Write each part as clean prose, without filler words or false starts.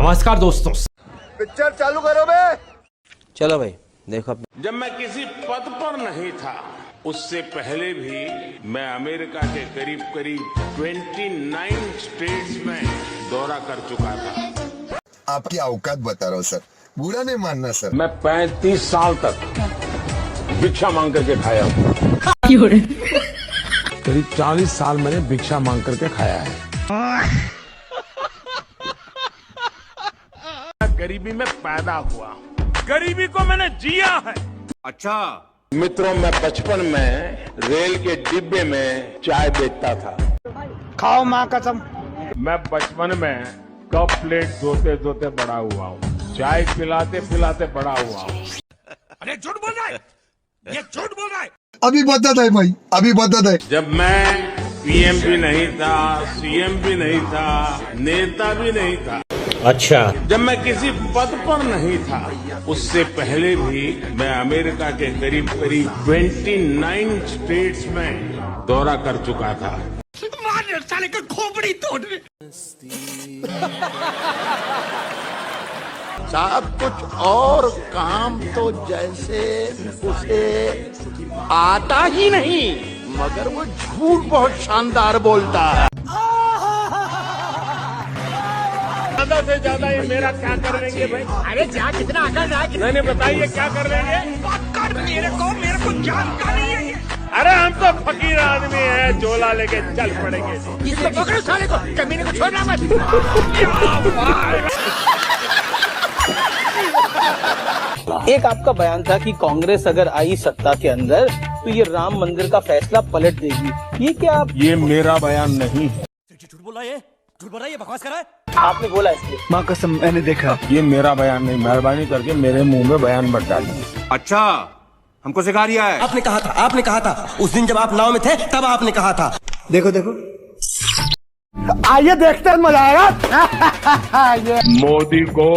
नमस्कार दोस्तों। पिक्चर चालू करो बे। चलो भाई देखो। जब मैं किसी पद पर नहीं था उससे पहले भी मैं अमेरिका के करीब करीब 29 स्टेट्स में दौरा कर चुका था। आपकी औकात बता रहा हूँ सर, बुरा नहीं मानना सर। मैं 35 साल तक भिक्षा मांग करके खाया हूँ। करीब 40 साल मैंने भिक्षा मांग करके खाया है। गरीबी में पैदा हुआ, गरीबी को मैंने जिया है। अच्छा मित्रों, मैं बचपन में रेल के डिब्बे में चाय बेचता था। खाओ माँ कसम। मैं बचपन में कप प्लेट धोते धोते बड़ा हुआ हूँ, चाय पिलाते पिलाते बड़ा हुआ हूँ। अरे झूठ बोल रहा है, ये झूठ बोल रहा है। अभी बता है भाई, अभी बता है। जब मैं पीएम भी नहीं था, सीएम भी नहीं था, नेता भी नहीं था, अच्छा, जब मैं किसी पद पर नहीं था उससे पहले भी मैं अमेरिका के करीब करीब 29 स्टेट्स में दौरा कर चुका था। साले का खोपड़ी तोड़। साहब कुछ और काम तो जैसे उसे आता ही नहीं, मगर वो झूठ बहुत शानदार बोलता है। ज्यादा से ज्यादा ये मेरा क्या कर लेंगे भाई? अरे जा कितना आकर नहीं बताइए क्या कर लेंगे? मेरे को जानता नहीं है। अरे हम तो फकीर आदमी है, झोला लेके चल पड़ेंगे। इसको पकड़ो साले को, कमीने को छोड़ना मत। एक आपका बयान था कि कांग्रेस अगर आई सत्ता के अंदर तो ये राम मंदिर का फैसला पलट देगी। ये क्या आप? ये मेरा बयान नहीं है। झूठ बोला ये, झूठ बोला ये, बकवास कर रहा है। आपने बोला इसलिए। माँ कसम मैंने देखा। ये मेरा बयान नहीं, मेहरबानी करके मेरे मुंह में बयान मत डालिए। अच्छा हमको सिखा रिया है। आपने कहा था उस दिन जब आप नाव में थे तब आपने कहा था। देखो देखो, आइए देखते हैं, मजा आएगा। मोदी को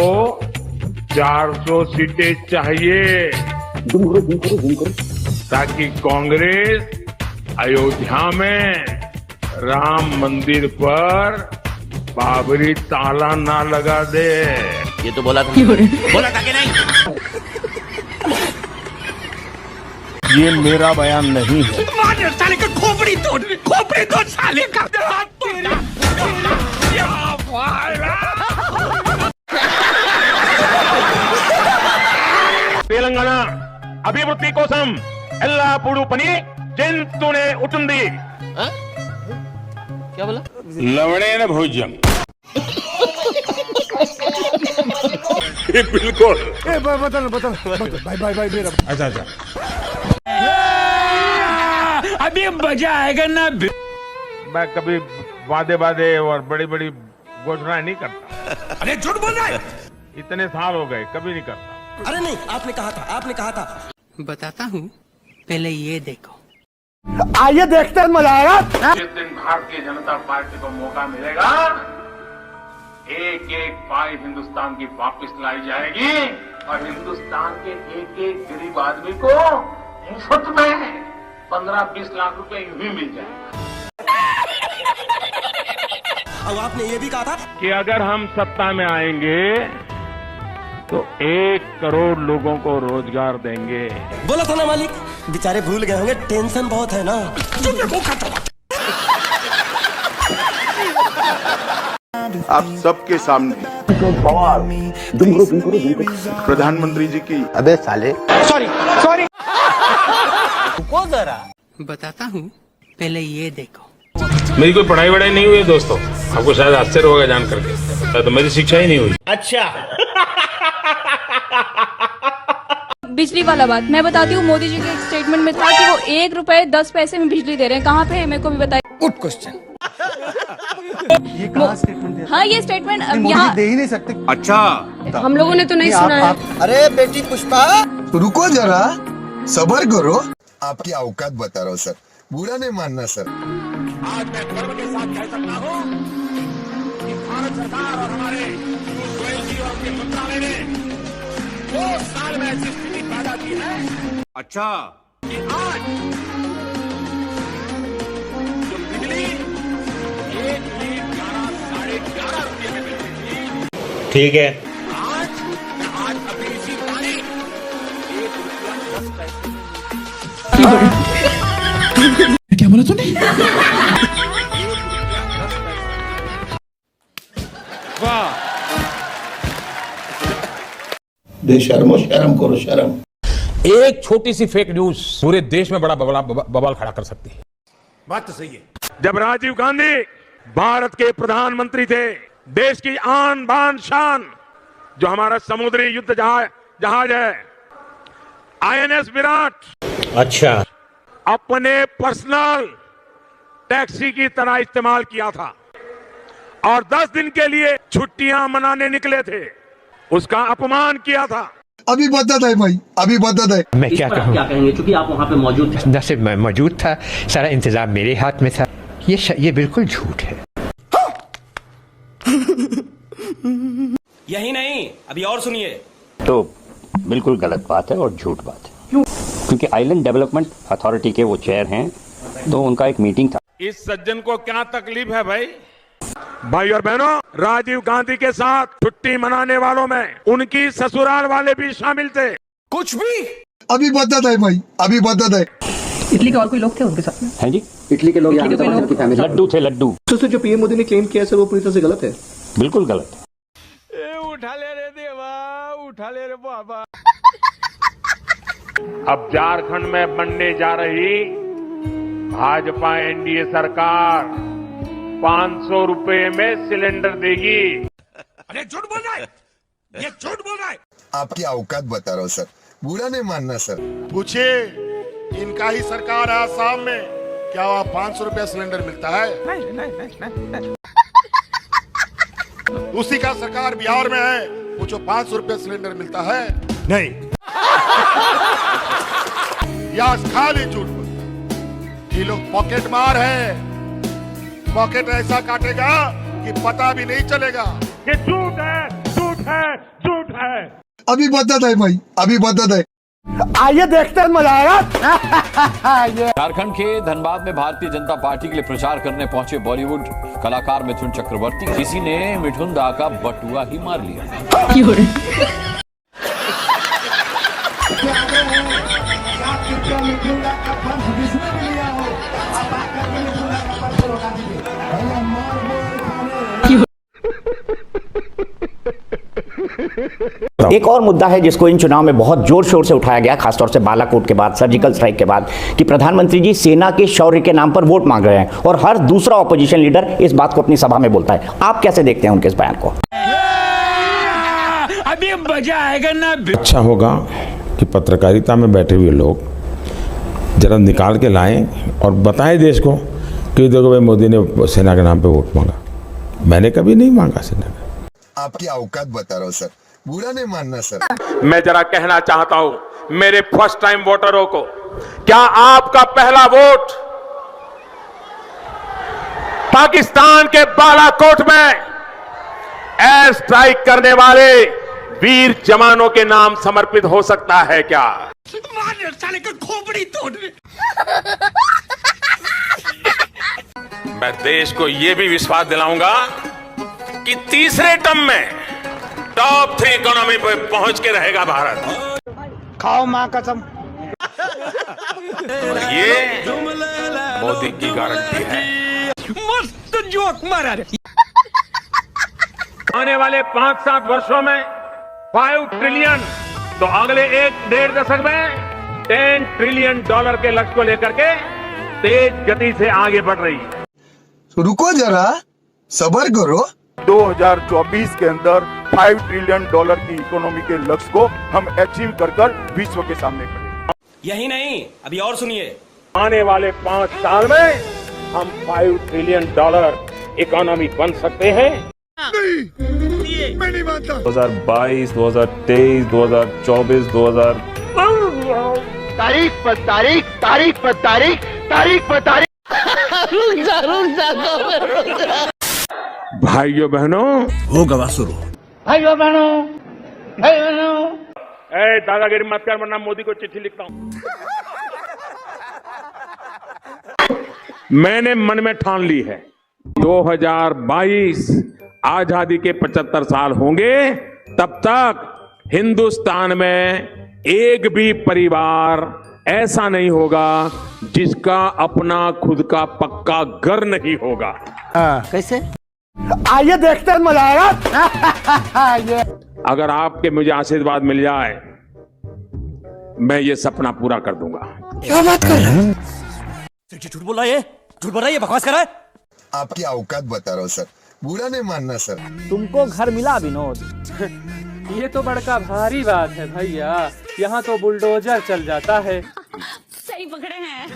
400 सीटें चाहिए ताकि कांग्रेस अयोध्या में राम मंदिर पर बाबरी ताला ना लगा दे। ये तो बोला था कि नहीं। ये मेरा बयान नहीं है। साले का खोपड़ी तोड़ साले का। తెలంగాణ అభివృద్ధి కోసం ఎల్లప్పుడూ పని చేస్తూనే ఉంటుంది। क्या बोला? लवणेन भोज्यम। बिल्कुल। बता भाई मेरा। अच्छा अभी मजा आएगा ना। मैं कभी वादे और बड़ी बड़ी घोषणाएं नहीं करता। अरे झूठ बोल रहा है। इतने साल हो गए, कभी नहीं करता। अरे नहीं, आपने कहा था। बताता हूँ, पहले ये देखो। आइए देखते हैं, मजा आएगा। जिस दिन भारतीय जनता पार्टी को मौका मिलेगा, एक एक पाई हिंदुस्तान की वापस लाई जाएगी और हिंदुस्तान के एक एक गरीब आदमी को मुफ्त में 15-20 लाख रुपए यूं ही मिल जाएगा। और आपने ये भी कहा था कि अगर हम सत्ता में आएंगे तो 1 करोड़ लोगों को रोजगार देंगे। बोला था ना मालिक, बेचारे भूल गए होंगे, टेंशन बहुत है ना। आप सबके सामने प्रधानमंत्री जी की अबे साले, सॉरी। रुको जरा। बताता हूँ, पहले ये देखो। मेरी कोई पढ़ाई वढ़ाई नहीं हुई दोस्तों, आपको शायद आश्चर्य होगा जान करके, तो मेरी शिक्षा ही नहीं हुई। अच्छा, बिजली वाला बात मैं बताती हूँ। मोदी जी के एक स्टेटमेंट में था कि वो 1 रुपए 10 पैसे में बिजली दे रहे हैं। कहाँ पे है मेरे को भी बताइए। Good question. ये कहाँ स्टेटमेंट दिया? हाँ, ये स्टेटमेंट यहाँ दे ही नहीं सकते। अच्छा हम लोगों ने तो नहीं सुना है। अरे बेटी पुष्पा, रुको जरा, सबर करो। आपकी औकात बता रहा हूँ सर, बुरा नहीं मानना सर। आज मैं गर्व के साथ कह सकता हूँ कि भारत सरकार और हमारे गोयल जी और उनके मंत्रालय ने 2 साल में ऐसी स्थिति पैदा की है। अच्छा कि आज जो बिजली 1 लीटर 11 साढ़े 11 रुपये में मिलती थी, ठीक है। क्या बोला तूने? बेशर्मो, शर्म करो शर्म। एक छोटी सी फेक न्यूज पूरे देश में बड़ा बवाल खड़ा कर सकती है। बात तो सही है। जब राजीव गांधी भारत के प्रधानमंत्री थे, देश की आन बान शान जो हमारा समुद्री युद्ध जहाज है INS विराट, अच्छा, अपने पर्सनल टैक्सी की तरह इस्तेमाल किया था और 10 दिन के लिए छुट्टियां मनाने निकले थे, उसका अपमान किया था। अभी बदत है भाई, अभी बदत है। मैं क्या कहूँ, क्या कहेंगे, क्योंकि आप वहाँ पे मौजूद थे। न सिर्फ मैं मौजूद था, सारा इंतजाम मेरे हाथ में था। ये बिल्कुल झूठ है। यही नहीं, अभी और सुनिए। तो बिल्कुल गलत बात है और झूठ बात है। क्यों? क्योंकि आइलैंड डेवलपमेंट अथॉरिटी के वो चेयर हैं, तो उनका एक मीटिंग था। इस सज्जन को क्या तकलीफ है भाई और बहनों, राजीव गांधी के साथ छुट्टी मनाने वालों में उनकी ससुराल वाले भी शामिल थे। कुछ भी अभी बदत है भाई, अभी बदत है। इटली के और कोई लोग थे उनके साथ में? हैं जी, इटली के लोग लड्डू थे, लड्डू। तो जो पीएम मोदी ने क्लेम किया है वो पूरी तरह से गलत है। बिल्कुल गलत है। उठा ले रे देवा, उठा ले रे बाबा। अब झारखंड में बनने जा रही भाजपा NDA सरकार 500 रुपए में सिलेंडर देगी। अरे झूठ बोल रहा है, ये झूठ बोल रहा है। आपकी औकात बता रहा हूँ सर, बुरा नहीं मानना सर। पूछिए, इनका ही सरकार है आसाम में, क्या वहाँ 500 रुपया सिलेंडर मिलता है? नहीं। उसी का सरकार बिहार में है, पूछो 500 रुपया सिलेंडर मिलता है? नहीं। या खाली झूठ बोल। ये लोग पॉकेट मार है, पॉकेट ऐसा काटेगा कि पता भी नहीं चलेगा। ये झूठ है, झूठ है, झूठ है। अभी बदत है भाई, अभी बदत है। आइए देखते हैं, मजा आएगा। झारखंड के धनबाद में भारतीय जनता पार्टी के लिए प्रचार करने पहुंचे बॉलीवुड कलाकार मिथुन चक्रवर्ती, किसी ने मिथुन दा का बटुआ ही मार लिया। एक और मुद्दा है जिसको इन चुनाव में बहुत जोर शोर से उठाया गया, खासतौर से बालाकोट के बाद, सर्जिकल स्ट्राइक के बाद, कि प्रधानमंत्री जी सेना के शौर्य के नाम पर वोट मांग रहे हैं और हर दूसरा ऑपोजिशन लीडर इस बात को अपनी सभा में बोलता है। आप कैसे देखते हैं उनके इस बयान को? अभी मजा आएगा ना। अच्छा होगा कि पत्रकारिता में बैठे हुए लोग जरा निकाल के लाएं और बताएं देश को कि देखो भाई, मोदी ने सेना के नाम पे वोट मांगा। मैंने कभी नहीं मांगा सेना का। आपकी औकात बता रहा हूँ सर, बुरा नहीं मानना सर। मैं जरा कहना चाहता हूं मेरे फर्स्ट टाइम वोटरों को, क्या आपका पहला वोट पाकिस्तान के बालाकोट में एयर स्ट्राइक करने वाले वीर जवानों के नाम समर्पित हो सकता है क्या? मार साले का खोपड़ी तोड़। मैं देश को यह भी विश्वास दिलाऊंगा कि तीसरे टर्म में टॉप 3 इकोनॉमी पे पहुंच के रहेगा भारत। खाओ माँ कसम। और ये मोदी की गारंटी है। मस्त जोक मारा रे। आने वाले 5-7 वर्षों में 5 ट्रिलियन, तो अगले 1-1.5 दशक में $10 ट्रिलियन के लक्ष्य को लेकर के तेज गति से आगे बढ़ रही है। रुको जरा, सब्र करो। 2024 के अंदर $5 ट्रिलियन की इकोनॉमी के लक्ष्य को हम अचीव कर विश्व के सामने करेंगे। यही नहीं, अभी और सुनिए। आने वाले 5 साल में हम $5 ट्रिलियन इकोनॉमी बन सकते हैं। मैं नहीं मानता। 2022, 2023, 2024, 2000 तारीख पर तारीख, तारीख पर तारीख, तारीख पर तारीख। भाइयों बहनों, होगा वासुरो। भाइयों बहनों, दादागिरी मत कर वरना मोदी को चिट्ठी लिखता हूं। मैंने मन में ठान ली है, 2022 आजादी के 75 साल होंगे तब तक हिंदुस्तान में एक भी परिवार ऐसा नहीं होगा जिसका अपना खुद का पक्का घर नहीं होगा। कैसे? आइए देखते हैं, मजा आएगा। अगर आपके मुझे आशीर्वाद मिल जाए मैं ये सपना पूरा कर दूंगा। क्या बात कर रहे हैं? झूठ बोल रहा है, झूठ बोल रहा है, ये बकवास कर रहा है। आपकी औकात बता रहा हूँ सर, बुरा नहीं मानना सर। तुमको घर मिला विनोद? ये तो बड़का भारी बात है भैया, यहाँ तो बुलडोजर चल जाता है। सही पकड़े हैं।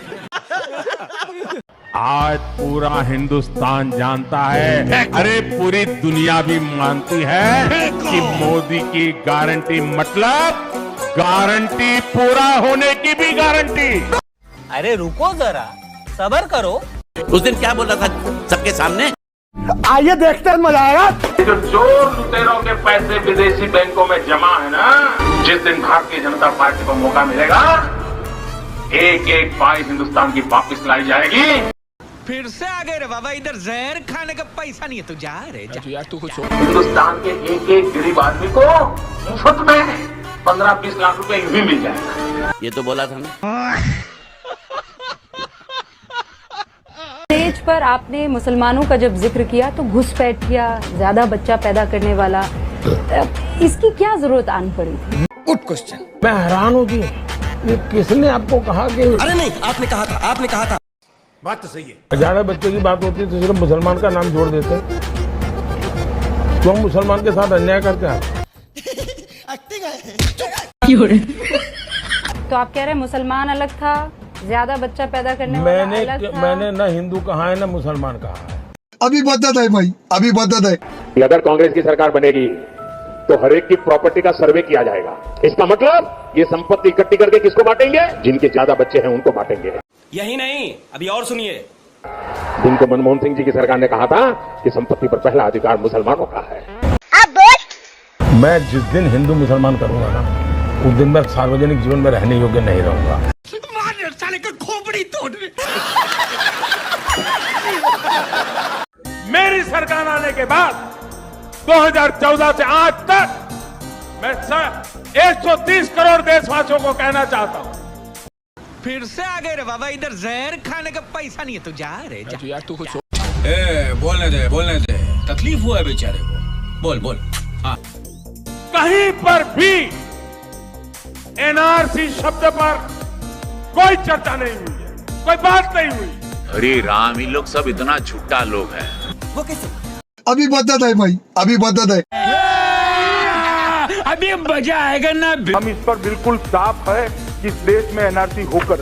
आज पूरा हिंदुस्तान जानता है, अरे पूरी दुनिया भी मानती है कि मोदी की गारंटी मतलब गारंटी पूरा होने की भी गारंटी। अरे रुको जरा, सब्र करो। उस दिन क्या बोल रहा था सबके सामने? आइए देखते हैं, मजा आएगा। जो चोर लुटेरों के पैसे विदेशी बैंकों में जमा है ना, जिस दिन भारतीय जनता पार्टी को मौका मिलेगा एक एक पाई हिंदुस्तान की वापस लाई जाएगी। फिर से आ गए रे बाबा, इधर जहर खाने का पैसा नहीं है, तू जा रे जा। यार तू कुछ हिंदुस्तान के एक एक गरीब आदमी को मुफ्त में 15-20 लाख रुपए भी मिल जाएगा। ये तो बोला था ना। स्टेज पर आपने मुसलमानों का जब जिक्र किया तो घुसपैठिया, ज्यादा बच्चा पैदा करने वाला, इसकी क्या जरूरत आन पड़ी थी? Good question. मैं हैरान हूँ कि ये किसने आपको कहा कि अरे नहीं, आपने कहा था, आपने कहा था। बात तो सही है। ज्यादा बच्चों की बात होती है तो सिर्फ मुसलमान का नाम जोड़ देते हैं। तो हम मुसलमान के साथ अन्याय करते हैं। तो आप कह रहे हैं मुसलमान अलग था, ज्यादा बच्चा पैदा करने वाला अलग था? मैंने न हिंदू कहा है न मुसलमान कहा है। अभी बदत है भाई, अभी बदत है। अगर कांग्रेस की सरकार बनेगी तो हर एक की प्रॉपर्टी का सर्वे किया जाएगा। इसका मतलब ये संपत्ति इकट्ठी करके किसको बांटेंगे? जिनके ज्यादा बच्चे हैं उनको बांटेंगे। यही नहीं, अभी और सुनिए। जिनको मनमोहन सिंह जी की सरकार ने कहा था कि संपत्ति पर पहला अधिकार मुसलमानों का है। मैं जिस दिन हिंदू मुसलमान करूंगा ना, उस दिन मैं सार्वजनिक जीवन में रहने योग्य नहीं रहूंगा। साले का खोपड़ी तोड़। मेरी सरकार आने के बाद 2014 से आज तक मैं 130 करोड़ देशवासियों को कहना चाहता हूं। फिर से आ गए रे बाबा, इधर जहर खाने का पैसा नहीं है, तू जा रे जा। यार तू कुछ बोलने दे, तकलीफ हुआ है बेचारे को। बोल। हाँ। कहीं पर भी एनआरसी शब्द पर कोई चर्चा नहीं हुई है, कोई बात नहीं हुई। अरे राम, ये लोग सब इतना झूठा लोग हैं। वो कैसे? अभी बदत है भाई, अभी बदत है। अभी मजा आएगा ना। हम इस पर बिल्कुल साफ है कि इस देश में एनआरसी होकर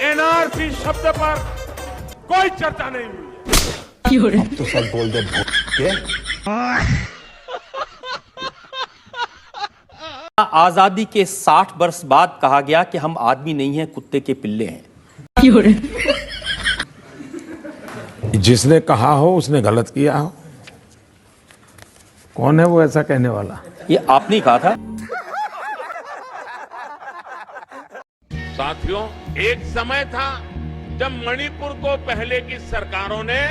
एनआरसी शब्द पर कोई चर्चा नहीं हुई है। तो सब बोल दे। आजादी के 60 वर्ष बाद कहा गया कि हम आदमी नहीं हैं, कुत्ते के पिल्ले हैं। जिसने कहा हो उसने गलत किया हो। कौन है वो ऐसा कहने वाला? ये आपने ही कहा था। साथियों, एक समय था जब मणिपुर को पहले की सरकारों ने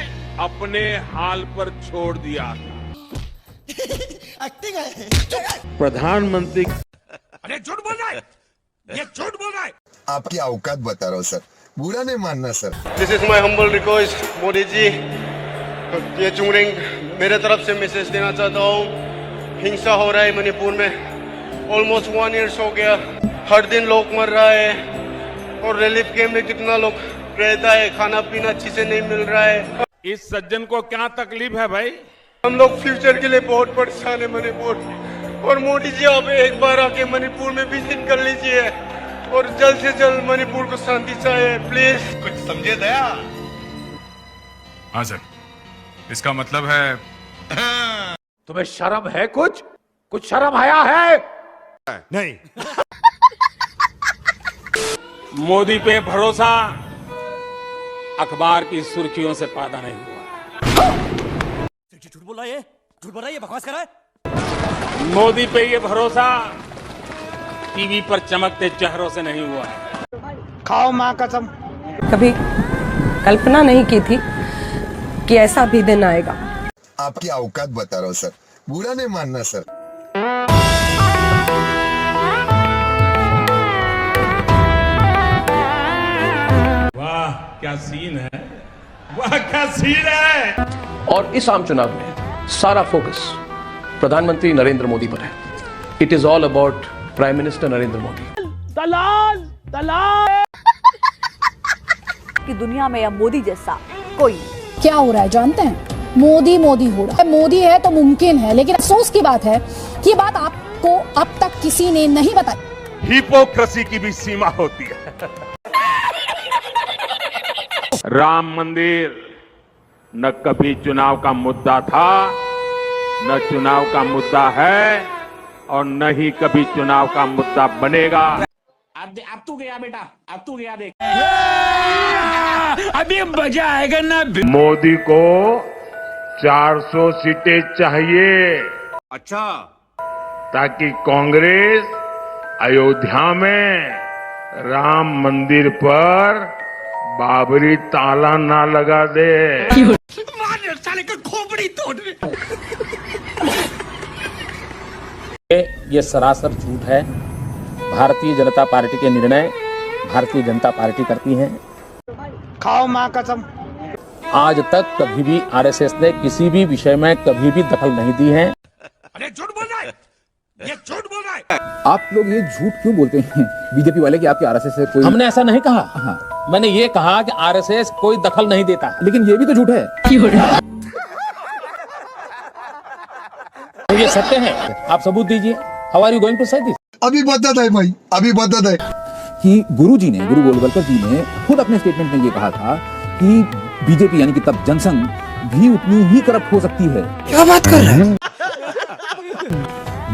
अपने हाल पर छोड़ दिया था। प्रधानमंत्री। अरे झूठ बोल रहा है, ये झूठ बोल रहा है। आपकी औकात बता रहा हूँ सर, बुरा नहीं मानना sir. This is my humble request Modi ji, ये चुंगरिंग मेरे तरफ से मैसेज देना चाहता हूँ। हिंसा हो रहा है मणिपुर में, ऑलमोस्ट 1 ईयर हो गया। हर दिन लोग मर रहा है और रिलीफ कैंप में कितना लोग रहता है, खाना पीना अच्छी से नहीं मिल रहा है। इस सज्जन को क्या तकलीफ है भाई? हम लोग फ्यूचर के लिए बहुत परेशान है मणिपुर, और मोदी जी आप एक बार आके मणिपुर में विजिट कर लीजिए और जल्द से जल्द मणिपुर को शांति चाहिए, प्लीज। कुछ समझे दया? हाँ सर, इसका मतलब है तुम्हें शर्म है? कुछ शर्म आया है? नहीं। मोदी पे भरोसा अखबार की सुर्खियों से पैदा नहीं हुआ। झूठ बोल रहा है, झूठ बोल रहा है, ये बकवास कर रहा है। मोदी पे ये भरोसा टीवी पर चमकते चेहरों से नहीं हुआ है। खाओ माँ कसम। कल्पना नहीं की थी कि ऐसा भी दिन आएगा। आपकी औकात बता रहा हूँ सर, बुरा नहीं मानना सर। वाह क्या सीन है, वाह क्या सीन है। और इस आम चुनाव में सारा फोकस प्रधानमंत्री नरेंद्र मोदी पर है। It is all about prime minister Narendra Modi. दलाल दलाल कि दुनिया में अब मोदी जैसा कोई क्या हो रहा है जानते हैं? मोदी मोदी हो रहा है। मोदी है तो मुमकिन है, लेकिन अफसोस की बात है कि ये बात आपको अब तक किसी ने नहीं बताई। हिपोक्रेसी की भी सीमा होती है। राम मंदिर न कभी चुनाव का मुद्दा था, न चुनाव का मुद्दा है, और न ही कभी चुनाव का मुद्दा बनेगा। अब तू गया बेटा, अब तू गया देख। अभी मजा आएगा ना। मोदी को 400 सीटें चाहिए। अच्छा, ताकि कांग्रेस अयोध्या में राम मंदिर पर बाबरी ताला ना लगा दे। मार साले का खोपड़ी तोड़। ये सरासर झूठ है। भारतीय जनता पार्टी के निर्णय भारतीय जनता पार्टी करती है। खाओ मां कसम। आज तक कभी भी आरएसएस ने किसी भी विषय में कभी भी दखल नहीं दी है। अरे झूठ बोल रहा है, ये झूठ बोल रहा है। आप लोग ये झूठ क्यों बोलते हैं बीजेपी वाले कि आपके आरएसएस से कोई? हमने ऐसा नहीं कहा। हाँ। मैंने ये कहा कि आरएसएस कोई दखल नहीं देता, लेकिन ये भी तो झूठ है। तो ये सत्य है, आप सबूत दीजिए। How are you going to say this? अभी बता है भाई, अभी बता है कि गुरु गोलवलकर जी ने खुद अपने स्टेटमेंट में ये कहा था कि बीजेपी यानी कि तब जनसंघ भी उतनी ही करप्ट हो सकती है। क्या बात कर रहे हैं?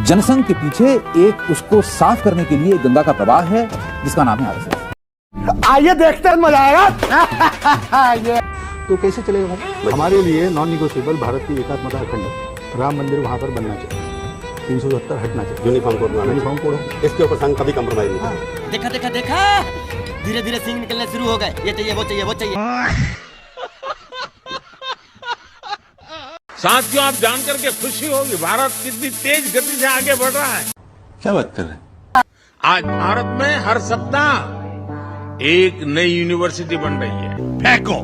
जनसंघ के पीछे एक उसको साफ करने के लिए गंगा का प्रवाह है जिसका नाम है आरएसएस। आइए देखते हैं, मजा आएगा। तो कैसे चलेगा भाई? हमारे लिए नॉन निगोशिएबल भारत की एकात्मता अखंड, राम मंदिर वहां पर बनना चाहिए, 370 हटना चाहिए, यूनिफॉर्म कोड, इसके ऊपर संघ कभी कंप्रोमाइज नहीं। देखा देखा देखा, धीरे धीरे सिंह निकलने शुरू हो गए। ये चाहिए वो चाहिए वो चाहिए। साथियों, आप जानकर के खुशी होगी भारत कितनी तेज गति से आगे बढ़ रहा है। क्या बात कर रहे हैं? आज भारत में हर सप्ताह एक नई यूनिवर्सिटी बन रही है। फेंको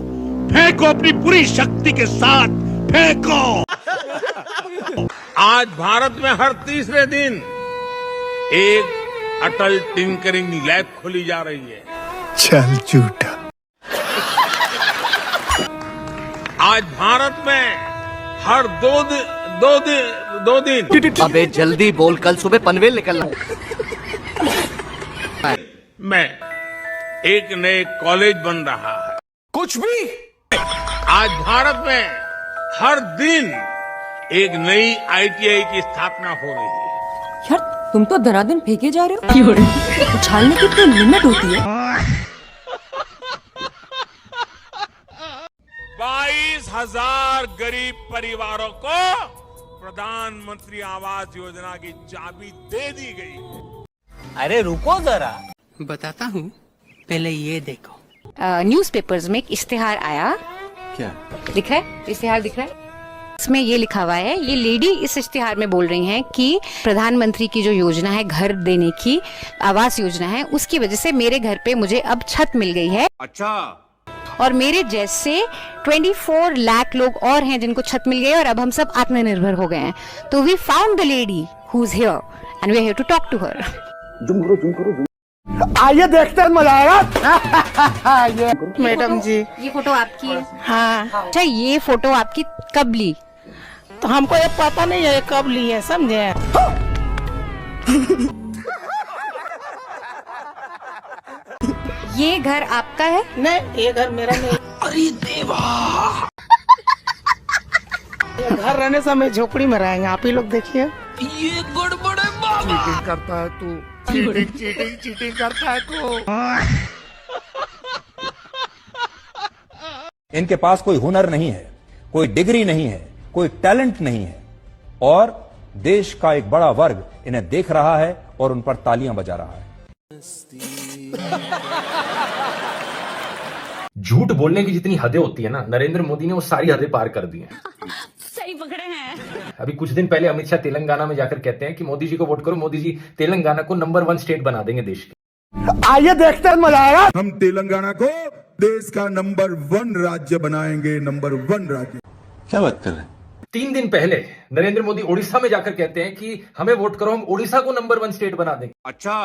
फेंको अपनी पूरी शक्ति के साथ फेंको। आज भारत में हर तीसरे दिन एक अटल टिंकरिंग लैब खोली जा रही है। चल झूठा। आज भारत में हर दो दिन अबे जल्दी बोल, कल सुबह पनवेल निकलना। में एक नए कॉलेज बन रहा है। कुछ भी। आज भारत में हर दिन एक नई आईटीआई की स्थापना हो रही है। यार तुम तो धराधन फेंके जा रहे हो। उछालने की तो लिमिट होती है। 22,000 गरीब परिवारों को प्रधानमंत्री आवास योजना की चाबी दे दी गई। अरे रुको जरा, बताता हूँ, पहले ये देखो। न्यूज़पेपर्स में एक इश्तिहार आया। क्या दिख रहा है? इश्तिहार दिख रहा है? इसमें ये लिखा हुआ है, ये लेडी इस इश्तिहार में बोल रही हैं कि प्रधानमंत्री की जो योजना है घर देने की, आवास योजना है, उसकी वजह से मेरे घर पे मुझे अब छत मिल गई है। अच्छा। और मेरे जैसे 24 लाख लोग और हैं जिनको छत मिल गई और अब हम सब आत्मनिर्भर हो गए हैं। तो we found the lady who is here and we are here to talk to her. Zoom करो। आइए देखते हैं, मजा आएगा। मैडम जी, ये फोटो आपकी है? हाँ। अच्छा, ये फोटो आपकी कब ली? तो हमको ये पता नहीं है कब ली है, समझे? ये घर आपका है? नहीं, ये घर मेरा नहीं। अरे देवा, ये घर रहने से हम झोपड़ी में रहेंगे। आप ही लोग देखिए। ये गड़बड़ है बाबा। चीटिंग करता है तू, चीटिंग करता है तू। इनके पास कोई हुनर नहीं है, कोई डिग्री नहीं है, कोई टैलेंट नहीं है, और देश का एक बड़ा वर्ग इन्हें देख रहा है और उन पर तालियां बजा रहा है। झूठ बोलने की जितनी हदें होती है ना, नरेंद्र मोदी ने वो सारी हदें पार कर दी हैं। सही पकड़े हैं। अभी कुछ दिन पहले अमित शाह तेलंगाना में जाकर कहते हैं कि मोदी जी को वोट करो, मोदी जी तेलंगाना को नंबर 1 स्टेट बना देंगे देश के। आइए देखते हैं, मजा आएगा। हम तेलंगाना को देश का नंबर 1 राज्य बनाएंगे, नंबर 1 राज्य। क्या बात कर रहे हैं? 3 दिन पहले नरेंद्र मोदी ओडिशा में जाकर कहते हैं कि हमें वोट करो, हम ओडिशा को नंबर 1 स्टेट बना देंगे। अच्छा,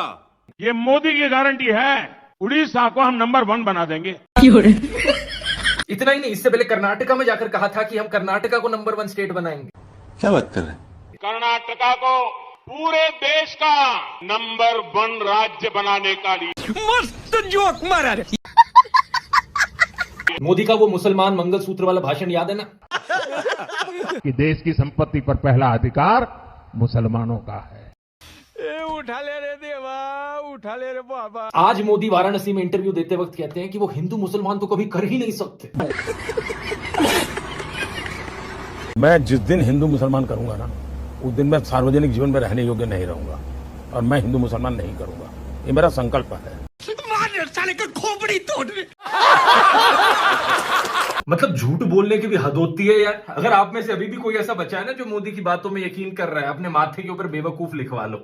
ये मोदी की गारंटी है, उड़ीसा को हम नंबर 1 बना देंगे। इतना ही नहीं, इससे पहले कर्नाटका में जाकर कहा था कि हम कर्नाटका को नंबर 1 स्टेट बनाएंगे। क्या बात कर रहे हैं? कर्नाटका को पूरे देश का नंबर 1 राज्य बनाने का लिए मस्त जोक मारा रे। मोदी का वो मुसलमान मंगलसूत्र वाला भाषण याद है ना, कि देश की संपत्ति पर पहला अधिकार मुसलमानों का है। उठा ले रे देवा, उठा ले रे बाबा। आज मोदी वाराणसी में इंटरव्यू देते वक्त कहते हैं कि वो हिंदू मुसलमान तो कभी कर ही नहीं सकते। मैं जिस दिन हिंदू मुसलमान करूंगा ना, उस दिन मैं सार्वजनिक जीवन में रहने योग्य नहीं रहूंगा, और मैं हिंदू मुसलमान नहीं करूंगा। ये मेरा संकल्प है। साले का खोपड़ी तोड़ रे। मतलब झूठ बोलने की भी हद होती है यार। अगर आप में से अभी भी कोई ऐसा बचा है ना जो मोदी की बातों में यकीन कर रहा है, अपने माथे के ऊपर बेवकूफ लिखवा लो।